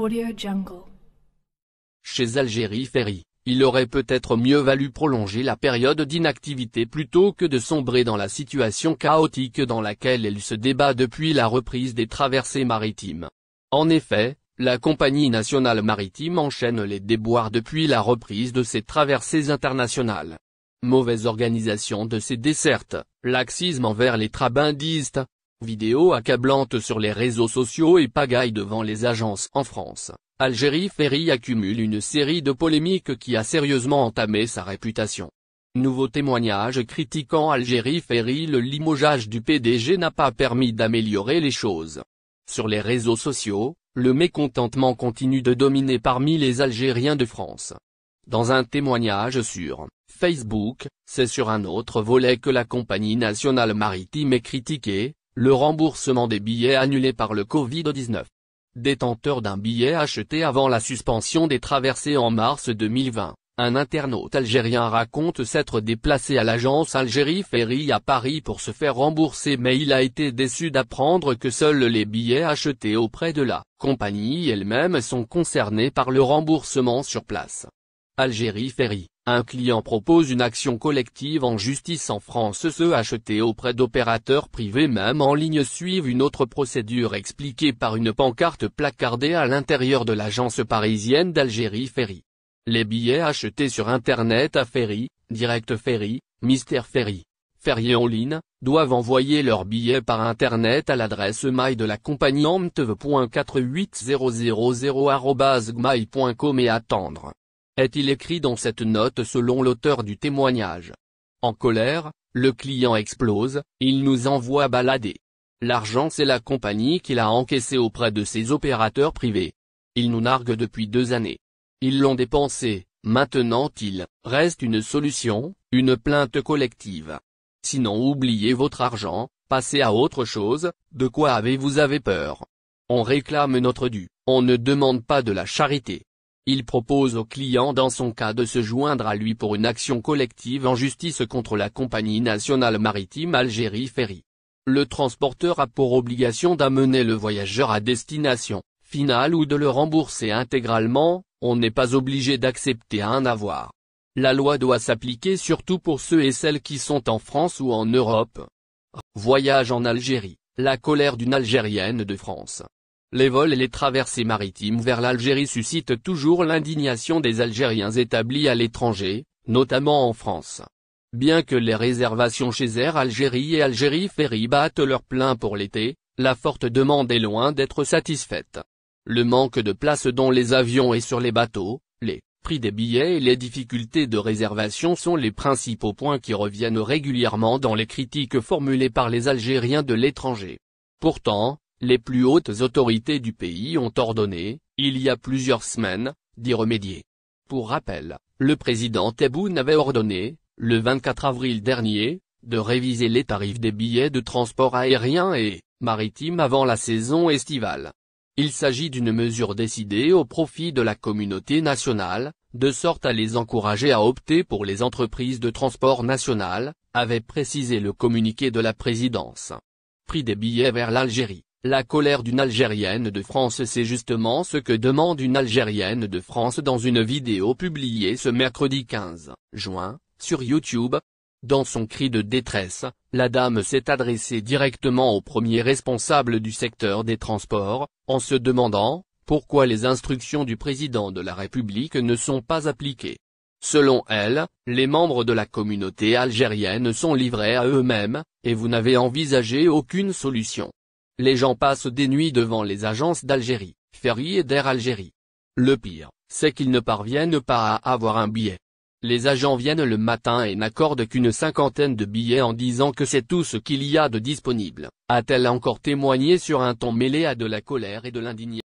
Audio Jungle. Chez Algérie Ferry, il aurait peut-être mieux valu prolonger la période d'inactivité plutôt que de sombrer dans la situation chaotique dans laquelle elle se débat depuis la reprise des traversées maritimes. En effet, la compagnie nationale maritime enchaîne les déboires depuis la reprise de ses traversées internationales. Mauvaise organisation de ses dessertes, laxisme envers les trabandistes, vidéos accablantes sur les réseaux sociaux et pagaille devant les agences en France. Algérie Ferry accumule une série de polémiques qui a sérieusement entamé sa réputation. Nouveau témoignage critiquant Algérie Ferry. Le limogeage du PDG n'a pas permis d'améliorer les choses. Sur les réseaux sociaux, le mécontentement continue de dominer parmi les Algériens de France. Dans un témoignage sur Facebook, c'est sur un autre volet que la compagnie nationale maritime est critiquée, le remboursement des billets annulés par le Covid-19. Détenteur d'un billet acheté avant la suspension des traversées en mars 2020, un internaute algérien raconte s'être déplacé à l'agence Algérie Ferry à Paris pour se faire rembourser, mais il a été déçu d'apprendre que seuls les billets achetés auprès de la compagnie elle-même sont concernés par le remboursement sur place. Algérie Ferry, un client propose une action collective en justice en France. Ceux achetés auprès d'opérateurs privés même en ligne suivent une autre procédure expliquée par une pancarte placardée à l'intérieur de l'agence parisienne d'Algérie Ferry. Les billets achetés sur Internet à Ferry, Direct Ferry, Mister Ferry, Ferry en ligne, doivent envoyer leurs billets par Internet à l'adresse mail de la compagnie amtv.48000@gmail.com et attendre. Est-il écrit dans cette note selon l'auteur du témoignage. En colère, le client explose, il nous envoie balader. L'argent c'est la compagnie qui l'a encaissé auprès de ses opérateurs privés. Ils nous narguent depuis 2 années. Ils l'ont dépensé, maintenant il reste une solution, une plainte collective. Sinon oubliez votre argent, passez à autre chose. De quoi avez-vous peur? On réclame notre dû, on ne demande pas de la charité. Il propose au client dans son cas de se joindre à lui pour une action collective en justice contre la compagnie nationale maritime Algérie Ferry. Le transporteur a pour obligation d'amener le voyageur à destination finale ou de le rembourser intégralement, on n'est pas obligé d'accepter un avoir. La loi doit s'appliquer surtout pour ceux et celles qui sont en France ou en Europe. Voyage en Algérie, la colère d'une Algérienne de France. Les vols et les traversées maritimes vers l'Algérie suscitent toujours l'indignation des Algériens établis à l'étranger, notamment en France. Bien que les réservations chez Air Algérie et Algérie Ferry battent leur plein pour l'été, la forte demande est loin d'être satisfaite. Le manque de place dans les avions et sur les bateaux, les prix des billets et les difficultés de réservation sont les principaux points qui reviennent régulièrement dans les critiques formulées par les Algériens de l'étranger. Pourtant, les plus hautes autorités du pays ont ordonné, il y a plusieurs semaines, d'y remédier. Pour rappel, le président Tebboune avait ordonné, le 24 avril dernier, de réviser les tarifs des billets de transport aérien et maritime avant la saison estivale. Il s'agit d'une mesure décidée au profit de la communauté nationale, de sorte à les encourager à opter pour les entreprises de transport national, avait précisé le communiqué de la présidence. Prix des billets vers l'Algérie. La colère d'une Algérienne de France, c'est justement ce que demande une Algérienne de France dans une vidéo publiée ce mercredi 15 juin, sur YouTube. Dans son cri de détresse, la dame s'est adressée directement au premier responsable du secteur des transports, en se demandant pourquoi les instructions du président de la République ne sont pas appliquées. Selon elle, les membres de la communauté algérienne sont livrés à eux-mêmes, et vous n'avez envisagé aucune solution. Les gens passent des nuits devant les agences d'Algérie, Ferry et d'Air Algérie. Le pire, c'est qu'ils ne parviennent pas à avoir un billet. Les agents viennent le matin et n'accordent qu'une 50aine de billets en disant que c'est tout ce qu'il y a de disponible, a-t-elle encore témoigné sur un ton mêlé à de la colère et de l'indignation.